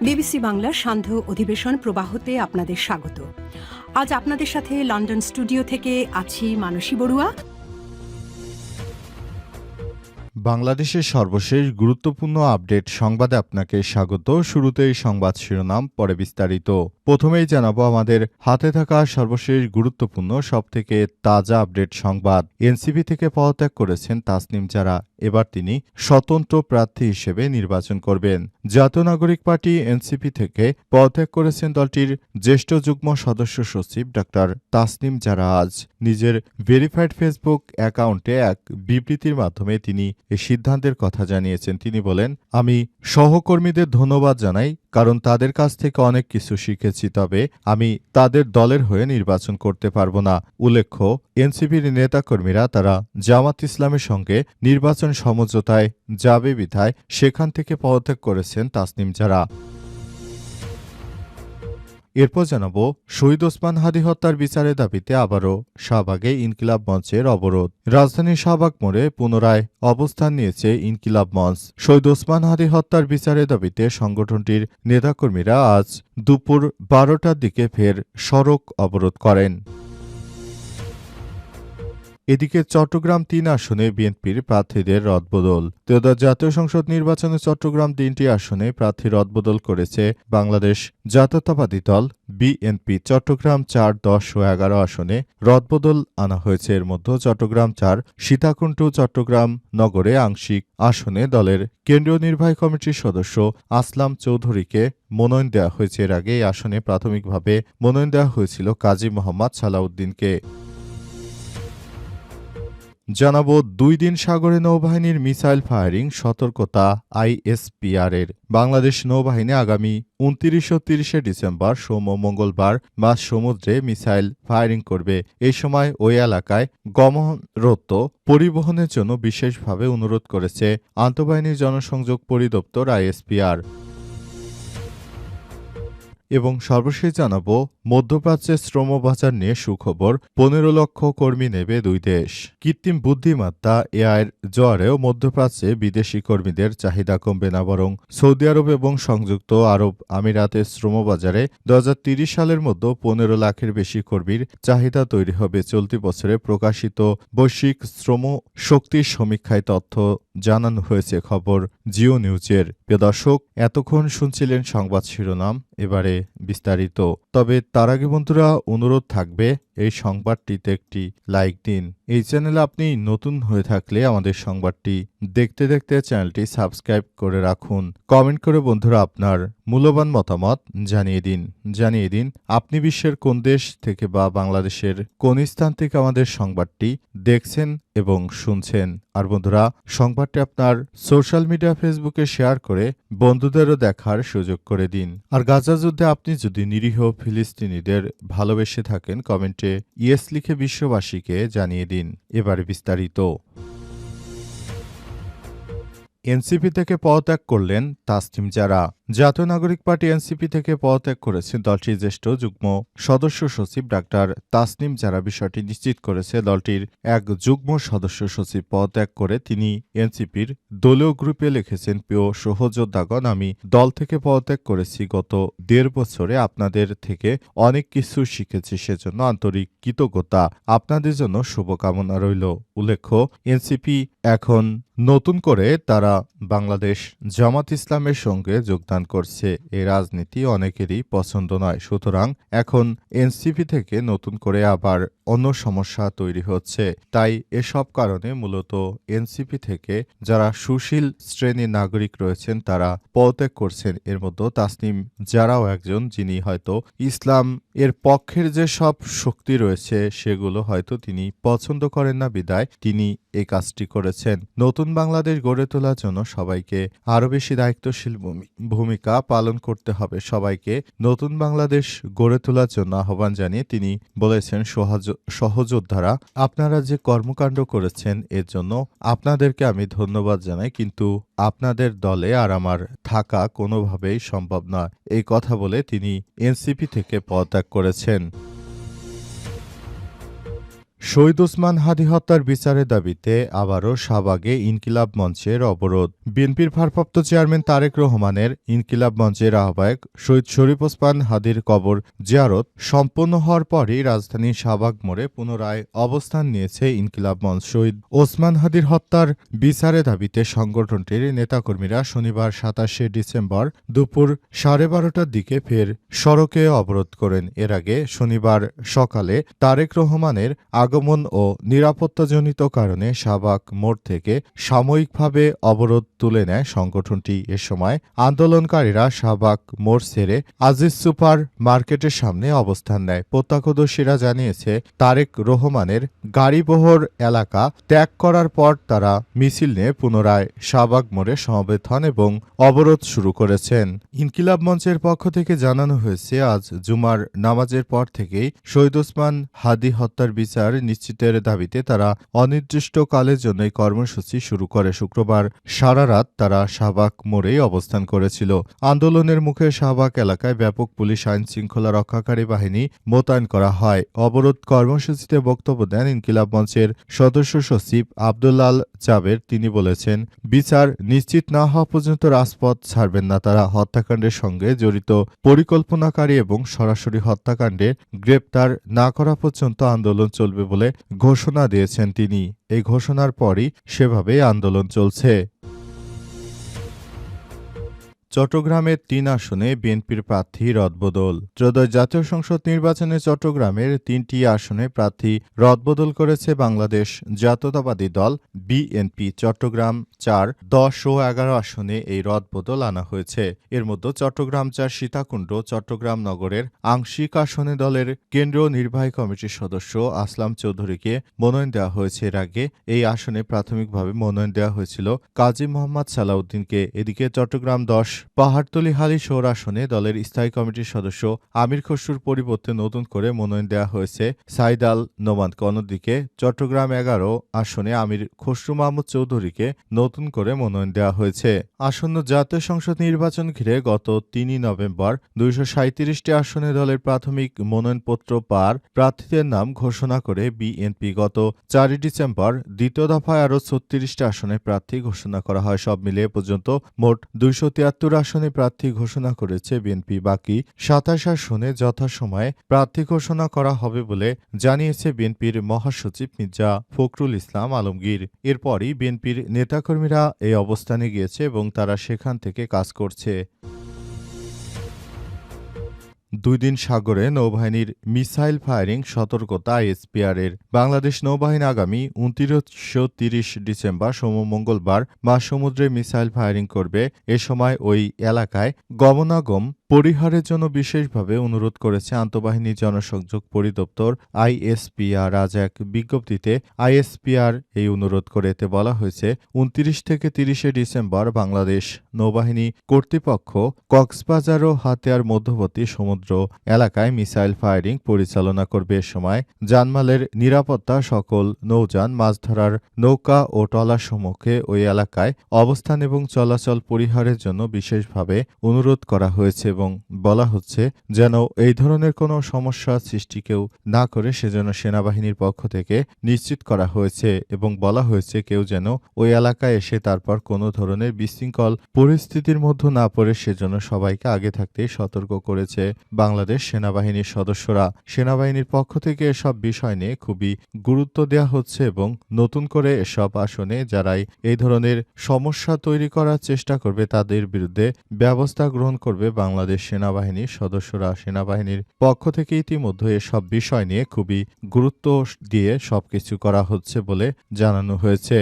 BBC বাংলার সান্ধ্য অধিবেশন প্রবাহতে আপনাদের স্বাগত। আজ আপনাদের সাথে লন্ডন স্টুডিও থেকে আছি মানসী বড়ুয়া। বাংলাদেশের সর্বশেষ গুরুত্বপূর্ণ আপডেট সংবাদে আপনাকে স্বাগত। শুরুতেই সংবাদ শিরোনাম, পরে বিস্তারিত। প্রথমেই জানাবো আমাদের হাতে থাকা সর্বশেষ গুরুত্বপূর্ণ সবথেকে তাজা আপডেট সংবাদ। এনসিপি থেকে পদত্যাগ করেছেন তাসনিম জারা। এবার তিনি স্বতন্ত্র প্রার্থী হিসেবে নির্বাচন করবেন। জাতীয় নাগরিক পার্টি এনসিপি থেকে পদত্যাগ করেছেন দলটির জ্যেষ্ঠ যুগ্ম সদস্য সচিব ডাক্তার তাসনিম জারা। আজ নিজের ভেরিফাইড ফেসবুক অ্যাকাউন্টে এক বিবৃতির মাধ্যমে তিনি এই সিদ্ধান্তের কথা জানিয়েছেন। তিনি বলেন, আমি সহকর্মীদের ধন্যবাদ জানাই, কারণ তাদের কাছ থেকে অনেক কিছু শিখেছি, তবে আমি তাদের দলের হয়ে নির্বাচন করতে পারব না। উল্লেখ্য, এনসিপির নেতাকর্মীরা তারা জামাত ইসলামের সঙ্গে নির্বাচন সমঝোতায় যাবে বিধায় সেখান থেকে পদত্যাগ করেছেন তাসনিম জারা। এরপর জানাবো শহীদ ওসমান হাদী হত্যার বিচারের দাবিতে আবারও শাহবাগে ইনকিলাব মঞ্চের অবরোধ। রাজধানীর শাহবাগ মোড়ে পুনরায় অবস্থান নিয়েছে ইনকিলাব মঞ্চ। শহীদ ওসমান হাদী হত্যার বিচারের দাবিতে সংগঠনটির নেতাকর্মীরা আজ দুপুর 12টার দিকে ফের সড়ক অবরোধ করেন। এদিকে চট্টগ্রাম ৩ আসনে বিএনপির প্রার্থীদের রদবদল। ত্রয়োদশ জাতীয় সংসদ নির্বাচনে চট্টগ্রাম ৩টি আসনে প্রার্থী রদবদল করেছে বাংলাদেশ জাতীয়তাবাদী দল বিএনপি। চট্টগ্রাম ৪, ১০ ও ১১ আসনে রদবদল আনা হয়েছে। এর মধ্যে চট্টগ্রাম ৪, সীতাকুণ্ড, চট্টগ্রাম নগরে আংশিক আসনে দলের কেন্দ্রীয় নির্বাহী কমিটির সদস্য আসলাম চৌধুরীকে মনোনয়ন দেওয়া হয়েছে। এর আগে এই আসনে প্রাথমিকভাবে মনোনয়ন দেওয়া হয়েছিল কাজী মোহাম্মদ সালাউদ্দিনকে। জানাবো ২ দিন সাগরে নৌবাহিনীর মিসাইল ফায়ারিং সতর্কতা আইএসপিআর এর। বাংলাদেশ নৌবাহিনী আগামী ২৯ ও ৩০ ডিসেম্বর সোম ও মঙ্গলবার মাঝ সমুদ্রে মিসাইল ফায়ারিং করবে। এই সময় ওই এলাকায় গমনরত পরিবহনের জন্য বিশেষভাবে অনুরোধ করেছে আন্তঃবাহিনী জনসংযোগ পরিদপ্তর আইএসপিআর। এবং সর্বশেষ জানাবো মধ্যপ্রাচ্যের শ্রমবাজার নিয়ে সুখবর। ১৫ লক্ষ কর্মী নেবে দুই দেশ। কৃত্রিম বুদ্ধিমত্তা এআইয়ের জোয়ারেও মধ্যপ্রাচ্যে বিদেশি কর্মীদের চাহিদা কমবে না, বরং সৌদি আরব এবং সংযুক্ত আরব আমিরাতের শ্রমবাজারে ২০৩০ সালের মধ্যে ১৫ লাখের বেশি কর্মীর চাহিদা তৈরি হবে। চলতি বছরে প্রকাশিত বৈশ্বিক শ্রম শক্তির সমীক্ষায় তথ্য জানানো হয়েছে। খবর জিও নিউজের। প্রিয় দর্শক, এতক্ষণ শুনছিলেন সংবাদ শিরোনাম, এবারে বিস্তারিত। তবে তার আগে বন্ধুরা, অনুরোধ থাকবে এই সংবাদটিতে একটি লাইক দিন। এই চ্যানেলে আপনি নতুন হয়ে থাকলে আমাদের সংবাদটি দেখতে দেখতে চ্যানেলটি সাবস্ক্রাইব করে রাখুন। কমেন্ট করে বন্ধুরা আপনার মূল্যবান মতামত জানিয়ে দিন আপনি বিশ্বের কোন দেশ থেকে বা বাংলাদেশের কোন স্থান থেকে আমাদের সংবাদটি দেখছেন এবং শুনছেন। আর বন্ধুরা, সংবাদটি আপনার সোশ্যাল মিডিয়া ফেসবুকে শেয়ার করে বন্ধুদেরও দেখার সুযোগ করে দিন। আর গাজা যুদ্ধে আপনি যদি নিরীহ ফিলিস্তিনিদের ভালোবেসে থাকেন, কমেন্টে ইয়েস লিখে বিশ্ববাসীকে জানিয়ে দিন। এবারে বিস্তারিত। এনসিপি থেকে পদত্যাগ করলেন তাসনিম জারা। জাতীয় নাগরিক পার্টি এনসিপি থেকে পদত্যাগ করেছেন দলটির জ্যেষ্ঠ যুগ্ম সদস্য সচিব ডাক্তার তাসনিম জারা। বিষয়টি নিশ্চিত করেছে দলটির এক যুগ্ম সদস্য সচিব। পদত্যাগ করে তিনি এনসিপির দলীয় গ্রুপে লিখেছেন, প্রিয় সহযোদ্ধাগণ, আমি দল থেকে পদত্যাগ করেছি। গত ১.৫ বছরে আপনাদের থেকে অনেক কিছু শিখেছি, সেজন্য আন্তরিক কৃতজ্ঞতা। আপনাদের জন্য শুভকামনা রইল। উল্লেখ্য, এনসিপি এখন নতুন করে তারা বাংলাদেশ জামাত ইসলামের সঙ্গে যোগদান করছে। এই রাজনীতি অনেকেরই পছন্দ নয়। সুতরাং এখন এনসিপি থেকে নতুন করে আবার অন্য সমস্যা তৈরি হচ্ছে। তাই এসব কারণে মূলত এনসিপি থেকে যারা সুশীল শ্রেণীর নাগরিক রয়েছেন তারা পদত্যাগ করছেন। এর মধ্যে তাসনিম জারাও একজন, যিনি হয়তো ইসলাম এর পক্ষের যে সব শক্তি রয়েছে সেগুলো হয়তো তিনি পছন্দ করেন না, বিদায় তিনি এই কাজটি করেছেন। নতুন বাংলাদেশ গড়ে তোলার জন্য সবাইকে আরও বেশি দায়িত্বশীল ভূমিকা পালন করতে হবে। সবাইকে নতুন বাংলাদেশ গড়ে তোলার জন্য আহ্বান জানিয়ে তিনি বলেছেন, সহযোদ্ধারা, আপনারা যে কর্মকাণ্ড করেছেন এর জন্য আপনাদেরকে আমি ধন্যবাদ জানাই, কিন্তু আপনাদের দলে আর আমার থাকা কোনোভাবেই সম্ভব নয়। এই কথা বলে তিনি এনসিপি থেকে পদত্যাগ করেছেন। শহীদ ওসমান হাদী হত্যার বিচারের দাবিতে আবারও শাহবাগে ইনকিলাব মঞ্চের অবরোধ। বিএনপির ভারপ্রাপ্ত চেয়ারম্যান তারেক রহমানের ইনকিলাব মঞ্চের আহ্বায়ক শহীদ শরীফ ওসমান হাদীর কবর জিয়ারত সম্পন্ন হওয়ার পরই রাজধানীর শাহবাগ মোড়ে পুনরায় অবস্থান নিয়েছে ইনকিলাব মঞ্চ। শহীদ ওসমান হাদীর হত্যার বিচারের দাবিতে সংগঠনটির নেতাকর্মীরা শনিবার ২৭শে ডিসেম্বর দুপুর 12:30টার দিকে ফের সড়কে অবরোধ করেন। এর আগে শনিবার সকালে তারেক রহমানের আগমন ও নিরাপত্তাজনিত কারণে শাহবাগ মোড় থেকে সাময়িকভাবে অবরোধ তুলে নেয় সংগঠনটি। এ সময় আন্দোলনকারীরা শাহবাগ মোড় ছেড়ে আজিজ সুপার মার্কেটের সামনে অবস্থান নেয়। প্রত্যক্ষদর্শীরা জানিয়েছে, তারেক রহমানের গাড়িবহর এলাকা ত্যাগ করার পর তারা মিছিল নিয়ে পুনরায় শাহবাগ মোড়ে সমবেত হন এবং অবরোধ শুরু করেছেন। ইনকিলাব মঞ্চের পক্ষ থেকে জানানো হয়েছে, আজ জুমার নামাজের পর থেকেই শহীদ ওসমান হাদী হত্যার বিচার নিশ্চিতের দাবিতে তারা অনির্দিষ্টকালের জন্য এই কর্মসূচি শুরু করে। শুক্রবার সারা রাত তারা শাহবাগ মোড়েই অবস্থান করেছিল। আন্দোলনের মুখে শাহবাগ এলাকায় ব্যাপক পুলিশ আইন শৃঙ্খলা রক্ষাকারী বাহিনী মোতায়েন করা হয়। অবরোধ কর্মসূচিতে বক্তব্য দেন ইনকিলাব মঞ্চের সদস্য সচিব আব্দুল্লাল জাবের। তিনি বলেছেন, বিচার নিশ্চিত না হওয়া পর্যন্ত রাজপথ ছাড়বেন না তারা। হত্যাকাণ্ডের সঙ্গে জড়িত পরিকল্পনাকারী এবং সরাসরি হত্যাকাণ্ডে গ্রেপ্তার না করা পর্যন্ত আন্দোলন চলবে বলে ঘোষণা দিয়েছেন তিনি। এই ঘোষণার পরই সেভাবেই আন্দোলন চলছে। চট্টগ্রামের ৩ আসনে বিএনপির প্রার্থী রদবদল। ত্রয়োদশ জাতীয় সংসদ নির্বাচনে চট্টগ্রামের ৩টি আসনে প্রার্থী রদবদল করেছে বাংলাদেশ জাতীয়তাবাদী দল বিএনপি। চট্টগ্রাম ৪, ১০ ও ১১ আসনে এই রদবদল আনা হয়েছে। এর মধ্যে চট্টগ্রাম ৪ সীতাকুণ্ড চট্টগ্রাম নগরের আংশিক আসনে দলের কেন্দ্রীয় নির্বাহী কমিটির সদস্য আসলাম চৌধুরীকে মনোনয়ন দেওয়া হয়েছে। এর আগে এই আসনে প্রাথমিকভাবে মনোনয়ন দেওয়া হয়েছিল কাজী মোহাম্মদ সালাউদ্দিনকে। এদিকে চট্টগ্রাম ১০ পাহাড়তলী হালি শহর আসনে দলের স্থায়ী কমিটির সদস্য আমির খসরুর পরিবর্তে নতুন করে মনোনয়ন দেওয়া হয়েছে সাইদ আল নোমানকে। অন্যদিকে চট্টগ্রাম ১১ আসনে আমির খসরু মাহমুদ চৌধুরীকে নতুন করে মনোনয়ন দেওয়া হয়েছে। আসন্ন জাতীয় সংসদ নির্বাচন ঘিরে গত ৩ নভেম্বর ২৩৭টি আসনে দলের প্রাথমিক মনোনয়নপত্র পাওয়ার প্রার্থীদের নাম ঘোষণা করে বিএনপি। গত ৪ ডিসেম্বর দ্বিতীয় দফায় আরও ৩৬টি আসনে প্রার্থী ঘোষণা করা হয়। সব মিলিয়ে পর্যন্ত মোট ২৭৩ আসনে প্রার্থী ঘোষণা করেছে বিএনপি। বাকি ২৭ আসনে যথাসময়ে প্রার্থী ঘোষণা করা হবে বলে জানিয়েছে বিএনপির মহাসচিব মির্জা ফখরুল ইসলাম আলমগীর। এরপরই বিএনপির নেতাকর্মীরা এই অবস্থানে গিয়েছে এবং তারা সেখান থেকে কাজ করছে। ২ দিন সাগরে নৌবাহিনীর মিসাইল ফায়ারিং সতর্কতা আইএসপিআর-এর। বাংলাদেশ নৌবাহিনী আগামী ২৯-৩০ ডিসেম্বর মঙ্গলবার মাঝসমুদ্রে মিসাইল ফায়ারিং করবে। এ সময় ওই এলাকায় গমনাগম পরিহারের জন্য বিশেষভাবে অনুরোধ করেছে আন্তঃবাহিনী জনসংযোগ পরিদপ্তর আইএসপিআর। আজ এক বিজ্ঞপ্তিতে আইএসপিআর এই অনুরোধ করে। এতে বলা হয়েছে, ২৯ থেকে ৩০ ডিসেম্বর বাংলাদেশ নৌবাহিনী কর্তৃপক্ষ কক্সবাজার ও হাতিয়ার মধ্যবর্তী সমুদ্র এলাকায় মিসাইল ফায়ারিং পরিচালনা করবে। এ সময় জানমালের নিরাপত্তা, সকল নৌযান, মাছ ধরার নৌকা ও ট্রলারসমূহকে ওই এলাকায় অবস্থান এবং চলাচল পরিহারের জন্য বিশেষভাবে অনুরোধ করা হয়েছে এবং বলা হচ্ছে যেন এই ধরনের কোনো সমস্যা সৃষ্টি কেউ না করে সেজন্য সেনাবাহিনীর পক্ষ থেকে নিশ্চিত করা হয়েছে এবং বলা হয়েছে কেউ যেন ওই এলাকায় এসে তারপর কোনো ধরনের বিশৃঙ্খল পরিস্থিতির মধ্যে না পড়ে সেজন্য সবাইকে আগে থাকতেই সতর্ক করেছে বাংলাদেশ সেনাবাহিনীর সদস্যরা। সেনাবাহিনীর পক্ষ থেকে এসব বিষয় নিয়ে খুবই গুরুত্ব দেওয়া হচ্ছে এবং নতুন করে এসব আসনে যারাই এই ধরনের সমস্যা তৈরি করার চেষ্টা করবে তাদের বিরুদ্ধে ব্যবস্থা গ্রহণ করবে বাংলাদেশ সেনাবাহিনীর সদস্যরা। সেনাবাহিনীর পক্ষ থেকে ইতিমধ্যে এসব বিষয় নিয়ে খুবই গুরুত্ব দিয়ে সবকিছু করা হচ্ছে বলে জানানো হয়েছে।